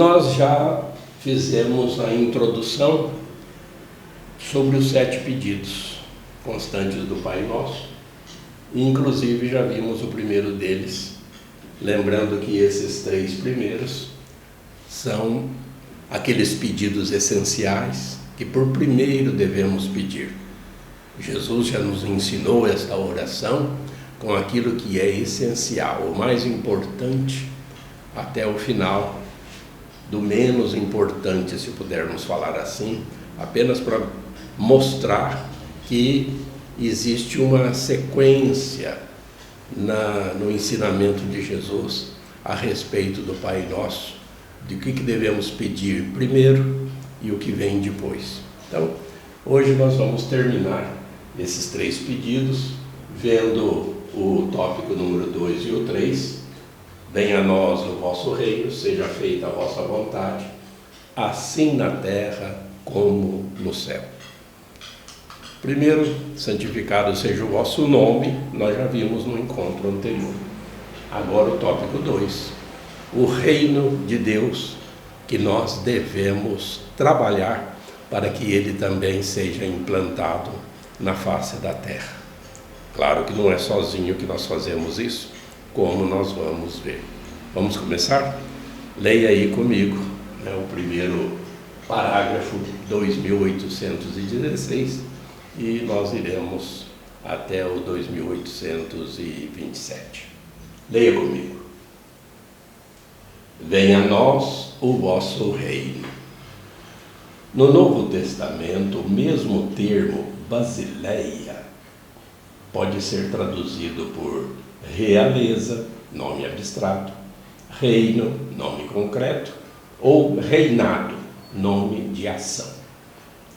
Nós já fizemos a introdução sobre os 7 pedidos constantes do Pai Nosso, e inclusive já vimos o primeiro deles, lembrando que esses 3 primeiros são aqueles pedidos essenciais que por primeiro devemos pedir. Jesus já nos ensinou esta oração com aquilo que é essencial, o mais importante até o final, do menos importante, se pudermos falar assim, apenas para mostrar que existe uma sequência no ensinamento de Jesus a respeito do Pai Nosso, de que devemos pedir primeiro e o que vem depois. Então, hoje nós vamos terminar esses 3 pedidos, vendo o tópico número 2 e o 3. Venha a nós o vosso reino, seja feita a vossa vontade, assim na terra como no céu. Primeiro, santificado seja o vosso nome, nós já vimos no encontro anterior. Agora o tópico 2, o reino de Deus, que nós devemos trabalhar para que ele também seja implantado na face da terra. Claro que não é sozinho que nós fazemos isso, como nós vamos ver. Vamos começar? Leia aí comigo, o primeiro parágrafo, 2816, e nós iremos até o 2827. Leia comigo. Venha a nós o vosso reino. No Novo Testamento, o mesmo termo Basileia pode ser traduzido por realeza, nome abstrato, reino, nome concreto, ou reinado, nome de ação.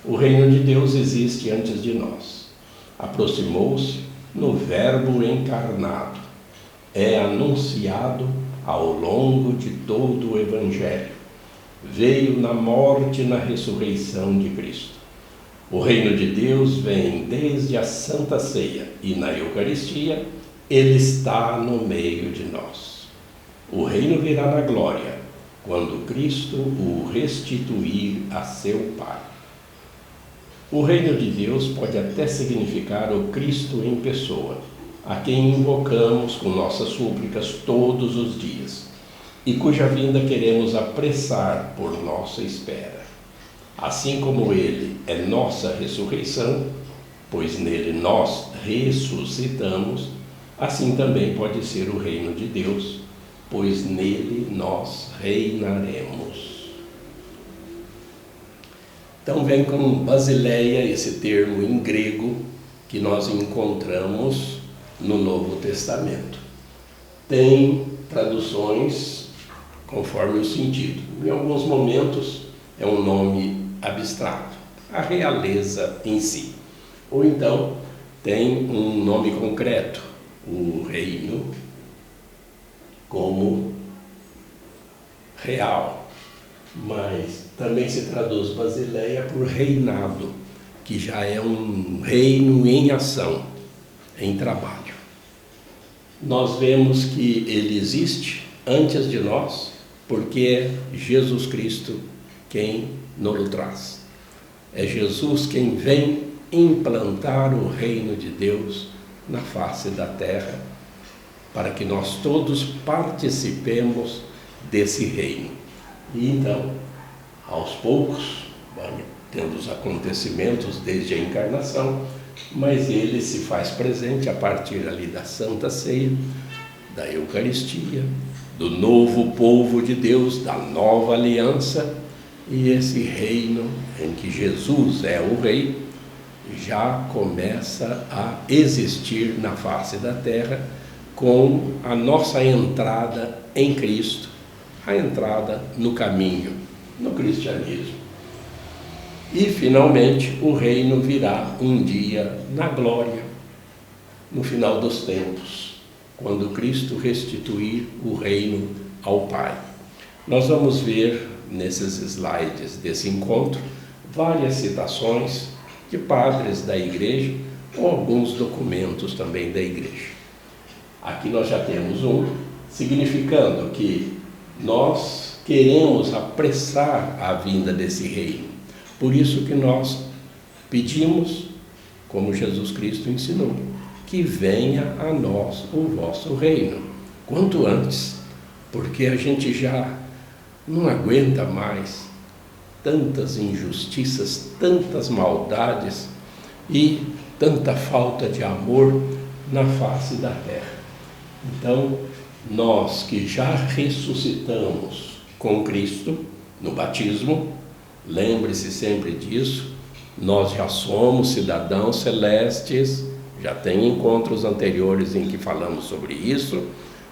O reino de Deus existe antes de nós. Aproximou-se no Verbo encarnado. É anunciado ao longo de todo o Evangelho. Veio na morte e na ressurreição de Cristo. O reino de Deus vem desde a Santa Ceia e na Eucaristia, ele está no meio de nós. O reino virá na glória, quando Cristo o restituir a seu Pai. O reino de Deus pode até significar o Cristo em pessoa, a quem invocamos com nossas súplicas todos os dias, e cuja vinda queremos apressar por nossa espera. Assim como ele é nossa ressurreição, pois nele nós ressuscitamos, assim também pode ser o reino de Deus, pois nele nós reinaremos. Então vem com Basileia, esse termo em grego que nós encontramos no Novo Testamento. Tem traduções conforme o sentido. Em alguns momentos é um nome abstrato, a realeza em si. Ou então tem um nome concreto, o reino como real. Mas também se traduz Basileia por reinado, que já é um reino em ação, em trabalho. Nós vemos que ele existe antes de nós, porque é Jesus Cristo quem nos traz. É Jesus quem vem implantar o reino de Deus na face da terra, para que nós todos participemos desse reino. E então, aos poucos, tendo os acontecimentos desde a encarnação, mas ele se faz presente a partir ali da Santa Ceia, da Eucaristia, do novo povo de Deus, da nova aliança, e esse reino em que Jesus é o Rei já começa a existir na face da terra com a nossa entrada em Cristo, a entrada no caminho, no cristianismo. E finalmente o reino virá um dia na glória, no final dos tempos, quando Cristo restituir o reino ao Pai. Nós vamos ver nesses slides desse encontro várias citações de padres da igreja ou alguns documentos também da igreja. Aqui nós já temos um, significando que nós queremos apressar a vinda desse reino. Por isso que nós pedimos, como Jesus Cristo ensinou, que venha a nós o vosso reino, quanto antes, porque a gente já não aguenta mais tantas injustiças, tantas maldades e tanta falta de amor na face da terra. Então, nós que já ressuscitamos com Cristo no batismo, lembre-se sempre disso, nós já somos cidadãos celestes, já tem encontros anteriores em que falamos sobre isso,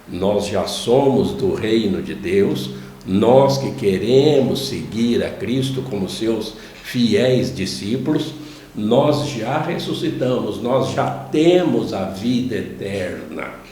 nós já somos do reino de Deus, nós que queremos seguir a Cristo como seus fiéis discípulos, nós já ressuscitamos, nós já temos a vida eterna.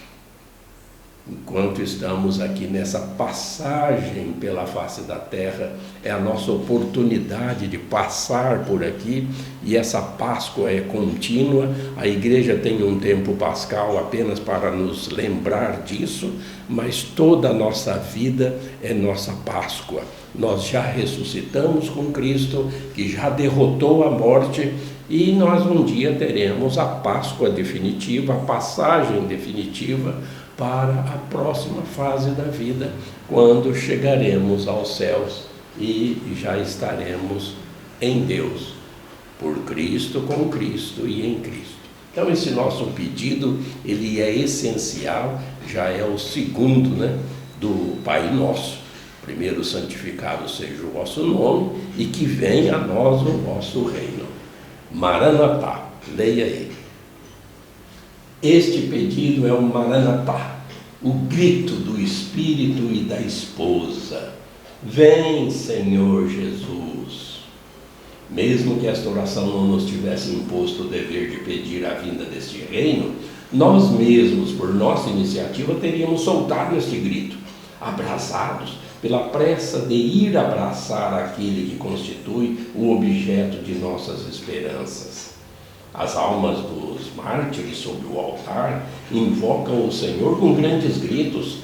Enquanto estamos aqui nessa passagem pela face da terra, é a nossa oportunidade de passar por aqui, e essa Páscoa é contínua. A igreja tem um tempo pascal apenas para nos lembrar disso, mas toda a nossa vida é nossa Páscoa. Nós já ressuscitamos com Cristo, que já derrotou a morte, e nós um dia teremos a Páscoa definitiva, a passagem definitiva para a próxima fase da vida, quando chegaremos aos céus e já estaremos em Deus, por Cristo, com Cristo e em Cristo. Então esse nosso pedido, ele é essencial, já é o segundo, do Pai Nosso. Primeiro, santificado seja o vosso nome, e que venha a nós o vosso reino. Maranatá, leia aí. Este pedido é o Maranatá, o grito do Espírito e da esposa. Vem, Senhor Jesus. Mesmo que esta oração não nos tivesse imposto o dever de pedir a vinda deste reino, nós mesmos, por nossa iniciativa, teríamos soltado este grito, abraçados pela pressa de ir abraçar aquele que constitui o objeto de nossas esperanças. As almas dos mártires sobre o altar invocam o Senhor com grandes gritos: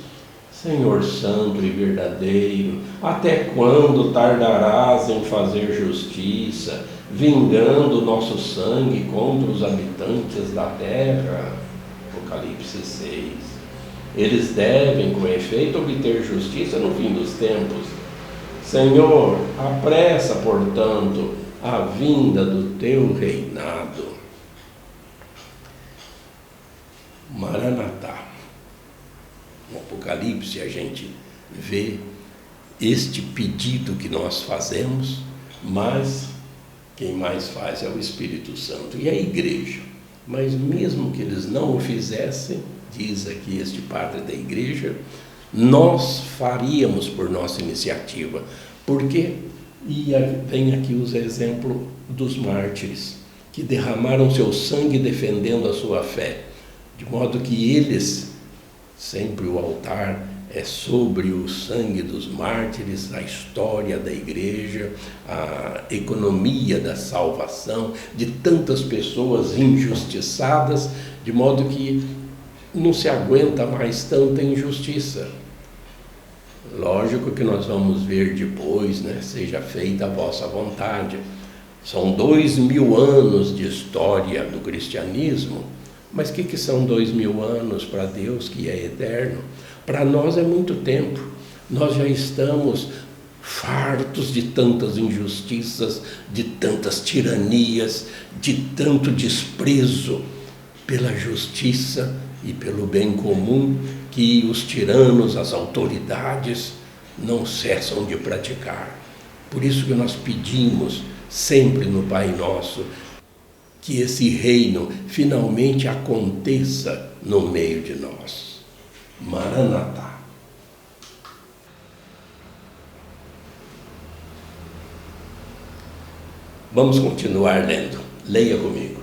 Senhor santo e verdadeiro, até quando tardarás em fazer justiça, vingando nosso sangue contra os habitantes da terra? Apocalipse 6. Eles devem, com efeito, obter justiça no fim dos tempos. Senhor, apressa, portanto, a vinda do teu reinado. Maranatá. No Apocalipse a gente vê este pedido que nós fazemos, mas quem mais faz é o Espírito Santo e a igreja. Mas mesmo que eles não o fizessem, diz aqui este padre da igreja, nós faríamos por nossa iniciativa. Porque, e vem aqui os exemplos dos mártires, que derramaram seu sangue defendendo a sua fé, de modo que eles, sempre o altar é sobre o sangue dos mártires, a história da igreja, a economia da salvação de tantas pessoas injustiçadas, de modo que não se aguenta mais tanta injustiça. Lógico que nós vamos ver depois, seja feita a vossa vontade. São 2000 anos de história do cristianismo, mas o que são 2000 anos para Deus, que é eterno? Para nós é muito tempo. Nós já estamos fartos de tantas injustiças, de tantas tiranias, de tanto desprezo pela justiça e pelo bem comum que os tiranos, as autoridades, não cessam de praticar. Por isso que nós pedimos sempre no Pai Nosso que esse reino finalmente aconteça no meio de nós. Maranatá. Vamos continuar lendo. Leia comigo.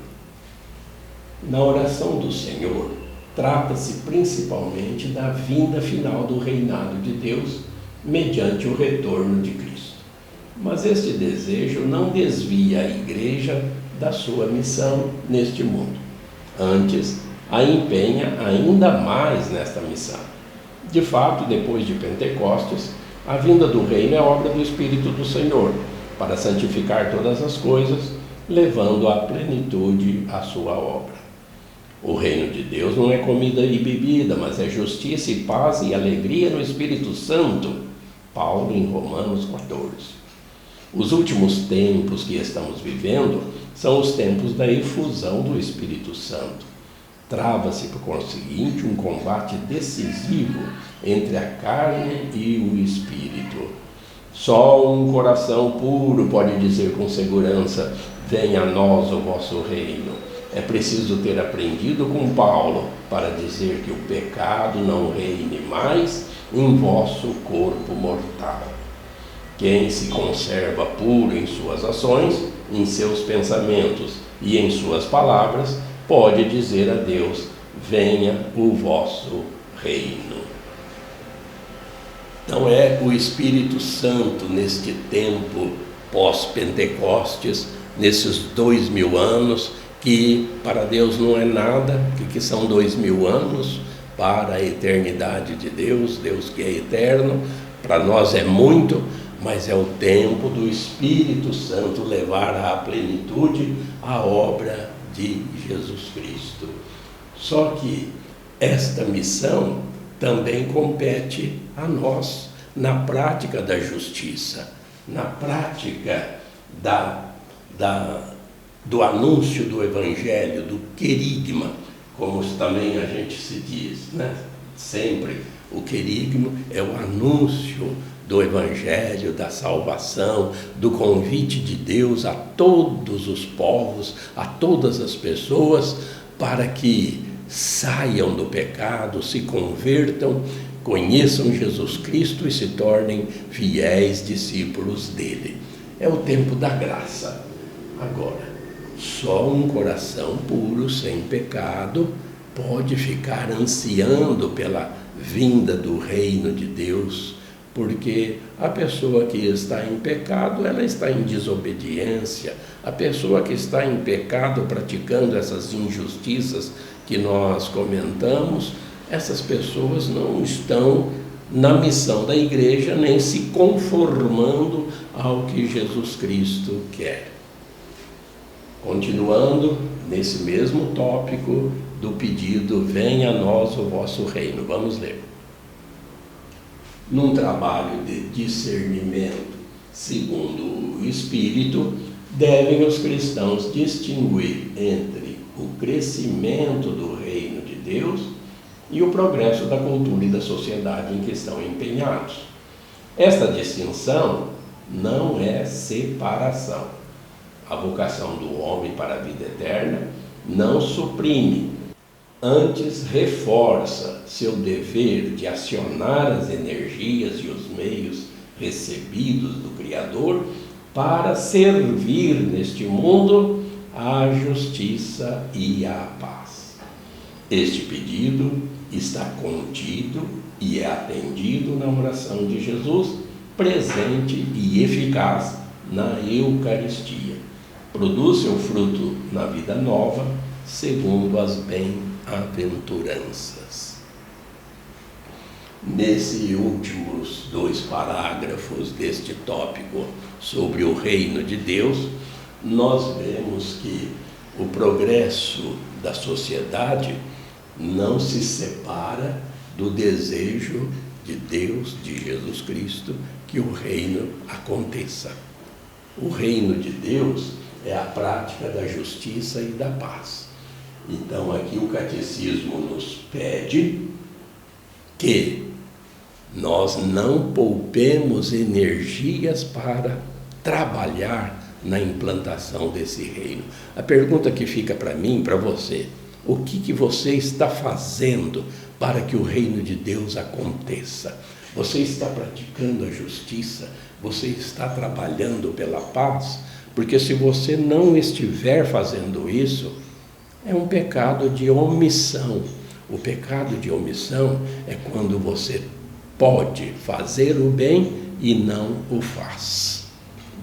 Na oração do Senhor, trata-se principalmente da vinda final do reinado de Deus mediante o retorno de Cristo. Mas este desejo não desvia a igreja da sua missão neste mundo. Antes, a empenha ainda mais nesta missão. De fato, depois de Pentecostes, A vinda do reino é obra do Espírito do Senhor, para santificar todas as coisas, levando à plenitude a sua obra. O reino de Deus não é comida e bebida, mas é justiça e paz e alegria no Espírito Santo. Paulo em Romanos 14. Os últimos tempos que estamos vivendo são os tempos da efusão do Espírito Santo. Trava-se, por conseguinte, um combate decisivo entre a carne e o Espírito. Só um coração puro pode dizer com segurança: venha a nós o vosso reino. É preciso ter aprendido com Paulo para dizer que o pecado não reine mais em vosso corpo mortal. Quem se conserva puro em suas ações, em seus pensamentos e em suas palavras, pode dizer a Deus: venha o vosso reino. Então é o Espírito Santo neste tempo pós-Pentecostes, nesses 2000 anos, que para Deus não é nada. O que são 2000 anos? Para a eternidade de Deus, Deus que é eterno, para nós é muito, mas é o tempo do Espírito Santo levar à plenitude a obra de Jesus Cristo. Só que esta missão também compete a nós, na prática da justiça, na prática do anúncio do Evangelho, do querigma, como também a gente se diz, né? Sempre o querigma é o anúncio do Evangelho, da salvação, do convite de Deus a todos os povos, a todas as pessoas, para que saiam do pecado, se convertam, conheçam Jesus Cristo e se tornem fiéis discípulos dele. É o tempo da graça. Agora, só um coração puro, sem pecado, pode ficar ansiando pela vinda do reino de Deus, porque a pessoa que está em pecado, ela está em desobediência. A pessoa que está em pecado, praticando essas injustiças que nós comentamos, essas pessoas não estão na missão da igreja, nem se conformando ao que Jesus Cristo quer. Continuando nesse mesmo tópico do pedido, venha a nós o vosso reino. Vamos ler. Num trabalho de discernimento, segundo o Espírito, devem os cristãos distinguir entre o crescimento do reino de Deus e o progresso da cultura e da sociedade em que estão empenhados. Esta distinção não é separação. A vocação do homem para a vida eterna não suprime, antes reforça seu dever de acionar as energias e os meios recebidos do Criador para servir neste mundo a justiça e a paz. Este pedido está contido e é atendido na oração de Jesus, presente e eficaz na Eucaristia. Produz seu fruto na vida nova, segundo as bem-aventuranças. Nesses últimos 2 parágrafos deste tópico sobre o reino de Deus, nós vemos que o progresso da sociedade não se separa do desejo de Deus, de Jesus Cristo, que o reino aconteça. O reino de Deus é a prática da justiça e da paz. Então aqui o catecismo nos pede que nós não poupemos energias para trabalhar na implantação desse reino. A pergunta que fica para mim, para você: o que você está fazendo para que o reino de Deus aconteça? Você está praticando a justiça? Você está trabalhando pela paz? Porque se você não estiver fazendo isso, é um pecado de omissão. O pecado de omissão é quando você pode fazer o bem e não o faz.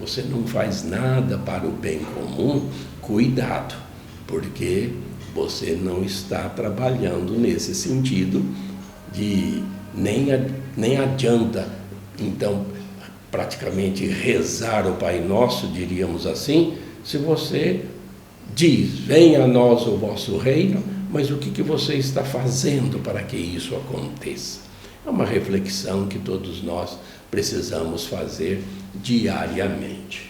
Você não faz nada para o bem comum, cuidado, porque você não está trabalhando nesse sentido de nem adianta então, praticamente rezar o Pai Nosso, diríamos assim, se você diz, venha a nós o vosso reino, mas o que você está fazendo para que isso aconteça? É uma reflexão que todos nós precisamos fazer diariamente.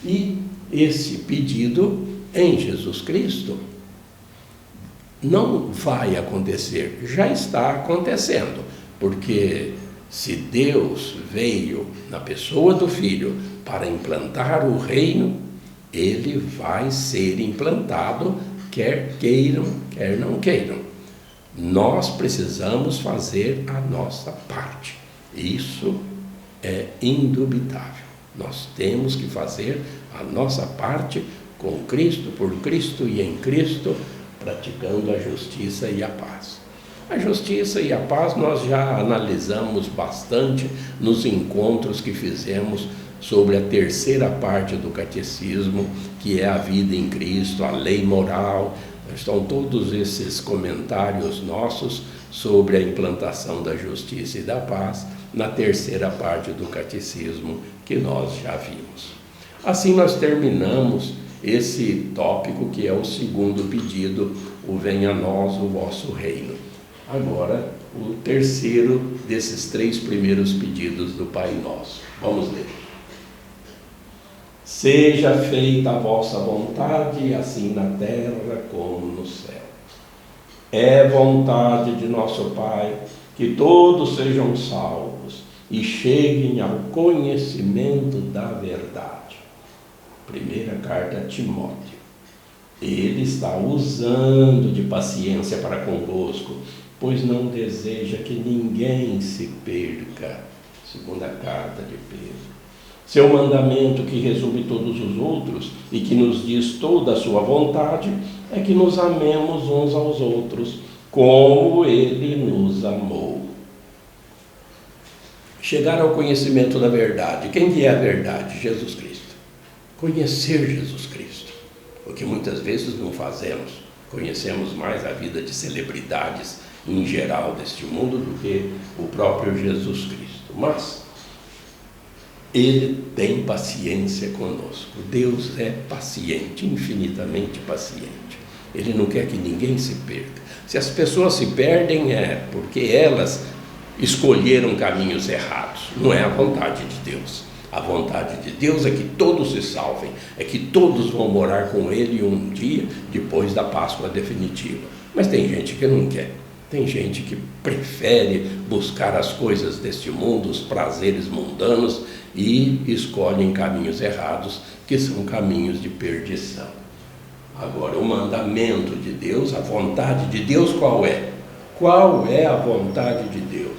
E esse pedido em Jesus Cristo não vai acontecer, já está acontecendo, porque se Deus veio na pessoa do Filho para implantar o reino, ele vai ser implantado, quer queiram, quer não queiram. Nós precisamos fazer a nossa parte. Isso é indubitável. Nós temos que fazer a nossa parte com Cristo, por Cristo e em Cristo, praticando a justiça e a paz. A justiça e a paz nós já analisamos bastante nos encontros que fizemos sobre a terceira parte do catecismo, que é a vida em Cristo, a lei moral. Estão todos esses comentários nossos sobre a implantação da justiça e da paz na terceira parte do catecismo que nós já vimos. Assim nós terminamos esse tópico que é o segundo pedido, o venha a nós o vosso reino. Agora, o terceiro desses três primeiros pedidos do Pai Nosso. Vamos ler. Seja feita a vossa vontade, assim na terra como no céu. É vontade de nosso Pai que todos sejam salvos e cheguem ao conhecimento da verdade. Primeira carta a Timóteo. Ele está usando de paciência para convosco, pois não deseja que ninguém se perca. Segunda carta de Pedro. Seu mandamento, que resume todos os outros e que nos diz toda a sua vontade, é que nos amemos uns aos outros, como Ele nos amou. Chegar ao conhecimento da verdade. Quem que é a verdade? Jesus Cristo. Conhecer Jesus Cristo, o que muitas vezes não fazemos. Conhecemos mais a vida de celebridades em geral deste mundo do que o próprio Jesus Cristo. Mas Ele tem paciência conosco. Deus é paciente, infinitamente paciente. Ele não quer que ninguém se perca. Se as pessoas se perdem é porque elas escolheram caminhos errados. Não é a vontade de Deus. A vontade de Deus é que todos se salvem, é que todos vão morar com Ele um dia depois da Páscoa definitiva. Mas tem gente que não quer. Tem gente que prefere buscar as coisas deste mundo, os prazeres mundanos, e escolhem caminhos errados, que são caminhos de perdição. Agora, o mandamento de Deus, a vontade de Deus, qual é? Qual é a vontade de Deus?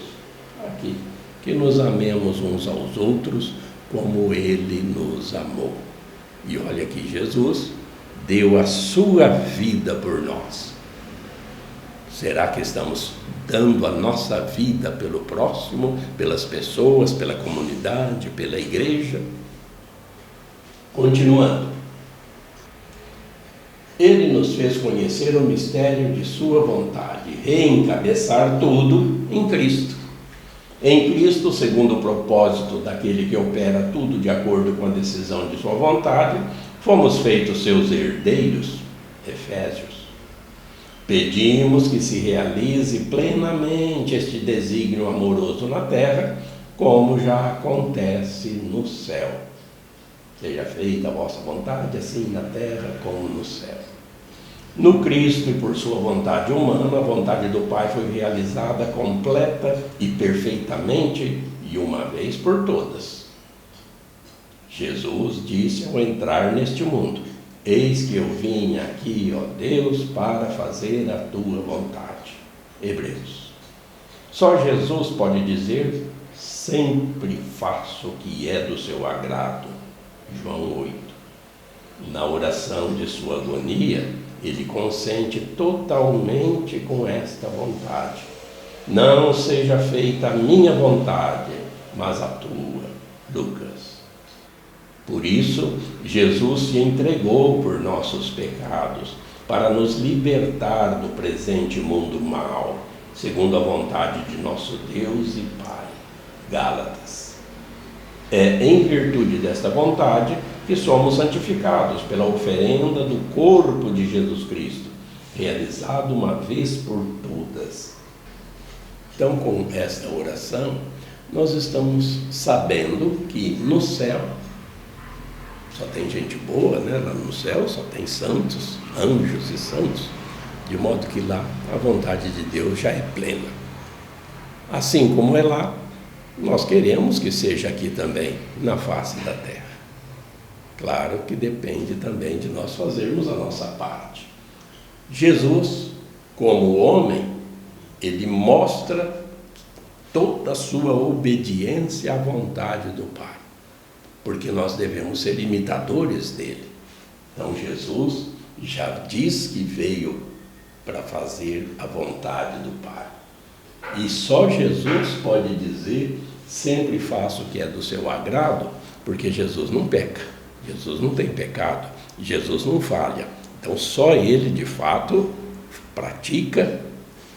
Aqui, que nos amemos uns aos outros como Ele nos amou. E olha que Jesus deu a sua vida por nós. Será que estamos dando a nossa vida pelo próximo, pelas pessoas, pela comunidade, pela igreja? Continuando. Ele nos fez conhecer o mistério de sua vontade, reencabeçar tudo em Cristo. Em Cristo, segundo o propósito daquele que opera tudo de acordo com a decisão de sua vontade, fomos feitos seus herdeiros. Efésios. Pedimos que se realize plenamente este desígnio amoroso na terra, como já acontece no céu. Seja feita a vossa vontade, assim na terra como no céu. No Cristo e por sua vontade humana, a vontade do Pai foi realizada completa e perfeitamente e uma vez por todas. Jesus disse ao entrar neste mundo: eis que eu vim aqui, ó Deus, para fazer a tua vontade. Hebreus. Só Jesus pode dizer: sempre faço o que é do seu agrado. João 8. Na oração de sua agonia, ele consente totalmente com esta vontade. Não seja feita a minha vontade, mas a tua. Lucas. Por isso, Jesus se entregou por nossos pecados, para nos libertar do presente mundo mau, segundo a vontade de nosso Deus e Pai. Gálatas. É em virtude desta vontade que somos santificados pela oferenda do corpo de Jesus Cristo, realizado uma vez por todas. Então, com esta oração, nós estamos sabendo que no céu só tem gente boa, né? Lá no céu só tem santos, anjos e santos, de modo que lá a vontade de Deus já é plena. Assim como é lá, nós queremos que seja aqui também, na face da terra. Claro que depende também de nós fazermos a nossa parte. Jesus, como homem, ele mostra toda a sua obediência à vontade do Pai, porque nós devemos ser imitadores dele. Então Jesus já diz que veio para fazer a vontade do Pai. E só Jesus pode dizer: sempre faço o que é do seu agrado, porque Jesus não peca, Jesus não tem pecado, Jesus não falha. Então só ele de fato pratica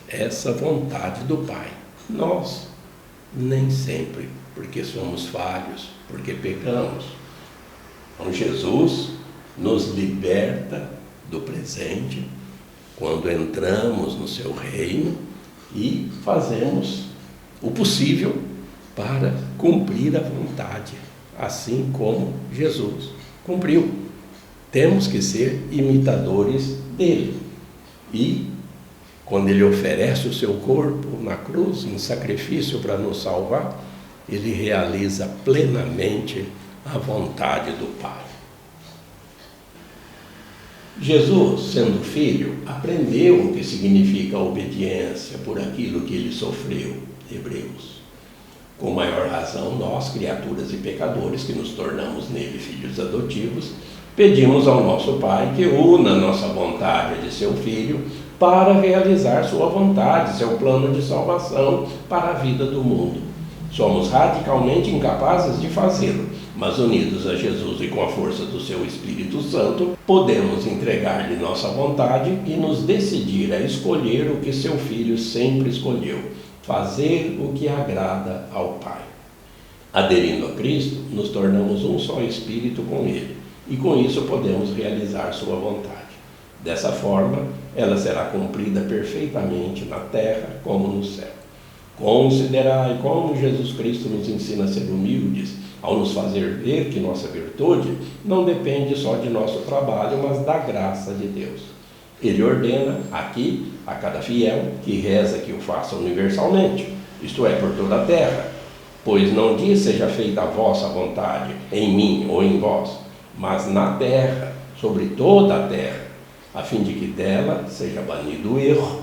essa vontade do Pai. Nós nem sempre, porque somos falhos, porque pecamos. Então Jesus nos liberta do presente quando entramos no seu reino e fazemos o possível para cumprir a vontade, assim como Jesus cumpriu. Temos que ser imitadores dele. E quando ele oferece o seu corpo na cruz, em sacrifício para nos salvar, ele realiza plenamente a vontade do Pai. Jesus, sendo filho, aprendeu o que significa a obediência por aquilo que ele sofreu, Hebreus. Com maior razão, nós, criaturas e pecadores, que nos tornamos nele filhos adotivos, pedimos ao nosso Pai que una nossa vontade de seu Filho para realizar sua vontade, seu plano de salvação para a vida do mundo. Somos radicalmente incapazes de fazê-lo, mas unidos a Jesus e com a força do seu Espírito Santo, podemos entregar-lhe nossa vontade e nos decidir a escolher o que seu Filho sempre escolheu: fazer o que agrada ao Pai. Aderindo a Cristo, nos tornamos um só Espírito com Ele, e com isso podemos realizar sua vontade. Dessa forma, ela será cumprida perfeitamente na terra como no céu. Considerai como Jesus Cristo nos ensina a ser humildes, ao nos fazer ver que nossa virtude não depende só de nosso trabalho, mas da graça de Deus. Ele ordena aqui a cada fiel que reza que o faça universalmente, isto é, por toda a terra, pois não diz seja feita a vossa vontade, em mim ou em vós, mas na terra, sobre toda a terra, a fim de que dela seja banido o erro,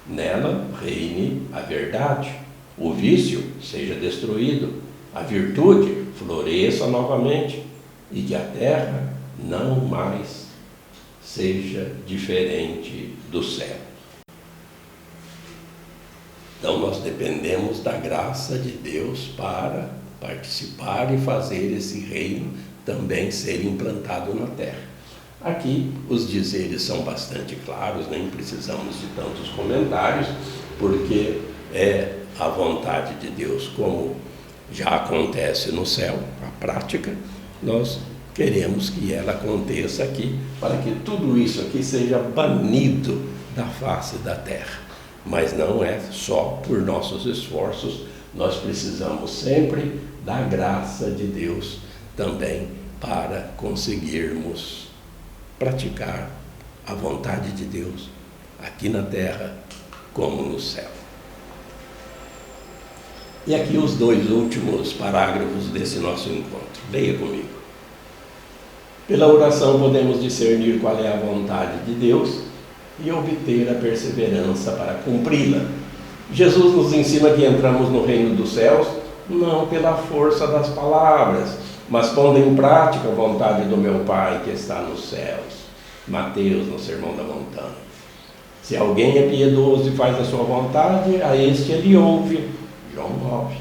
nela reine a verdade, o vício seja destruído, a virtude floresça novamente e que a terra não mais seja diferente do céu. Então nós dependemos da graça de Deus para participar e fazer esse reino também ser implantado na terra. Aqui os dizeres são bastante claros, nem precisamos de tantos comentários, porque é a vontade de Deus, como já acontece no céu, a prática, nós queremos que ela aconteça aqui, para que tudo isso aqui seja banido da face da terra. Mas não é só por nossos esforços, nós precisamos sempre da graça de Deus também para conseguirmos praticar a vontade de Deus aqui na terra como no céu. E aqui os dois últimos parágrafos desse nosso encontro. Leia comigo. Pela oração podemos discernir qual é a vontade de Deus e obter a perseverança para cumpri-la. Jesus nos ensina que entramos no reino dos céus não pela força das palavras, mas pondo em prática a vontade do meu Pai que está nos céus. Mateus, no Sermão da Montanha. Se alguém é piedoso e faz a sua vontade, a este ele ouve. João 9.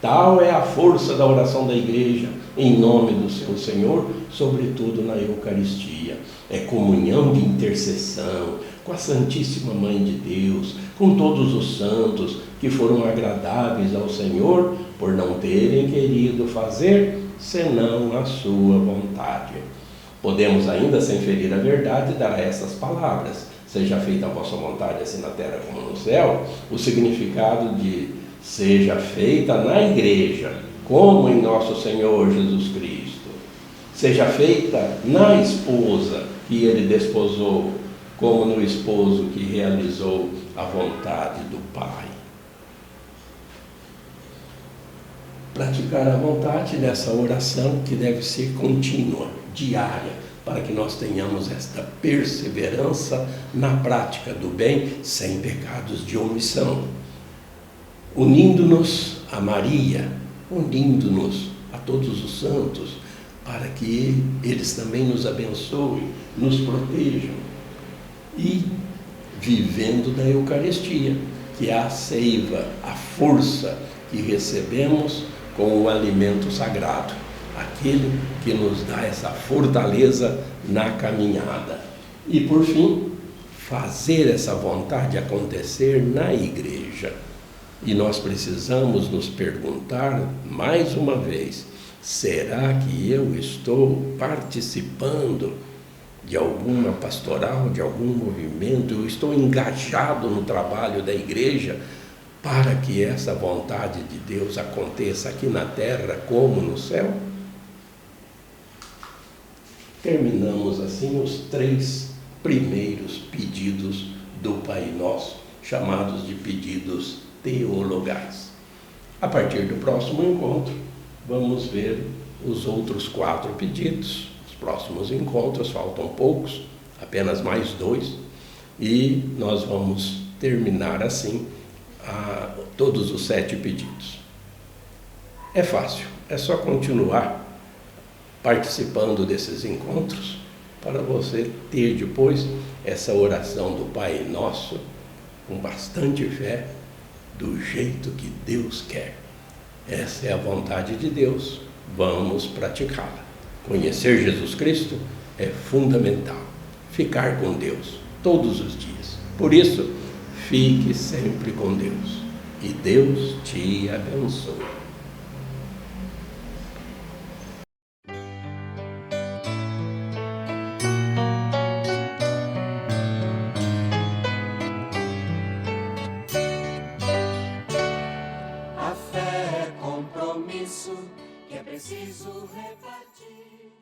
Tal é a força da oração da igreja, em nome do seu Senhor, sobretudo na Eucaristia. É comunhão de intercessão com a Santíssima Mãe de Deus, com todos os santos que foram agradáveis ao Senhor por não terem querido fazer senão a sua vontade. Podemos ainda, sem ferir a verdade, dar a essas palavras: seja feita a vossa vontade, assim na terra como no céu. O significado de seja feita na igreja, como em nosso Senhor Jesus Cristo. Seja feita na esposa que ele desposou, como no esposo que realizou a vontade do Pai. Praticar a vontade nessa oração que deve ser contínua, diária, para que nós tenhamos esta perseverança na prática do bem, sem pecados de omissão, unindo-nos a Maria, unindo-nos a todos os santos, para que eles também nos abençoem, nos protejam, e vivendo da Eucaristia, que é a seiva, a força que recebemos com o alimento sagrado, aquele que nos dá essa fortaleza na caminhada. E por fim, fazer essa vontade acontecer na igreja. E nós precisamos nos perguntar mais uma vez: será que eu estou participando de alguma pastoral, de algum movimento? Eu estou engajado no trabalho da igreja para que essa vontade de Deus aconteça aqui na terra como no céu? Terminamos assim os 3 primeiros pedidos do Pai Nosso, chamados de pedidos teologais. A partir do próximo encontro, vamos ver os outros 4 pedidos. Os próximos encontros, faltam poucos, apenas mais 2, e nós vamos terminar assim todos os 7 pedidos. É fácil, é só continuar participando desses encontros para você ter depois essa oração do Pai Nosso com bastante fé, do jeito que Deus quer. Essa é a vontade de Deus, vamos praticá-la. Conhecer Jesus Cristo é fundamental, ficar com Deus todos os dias. Por isso, fique sempre com Deus e Deus te abençoe.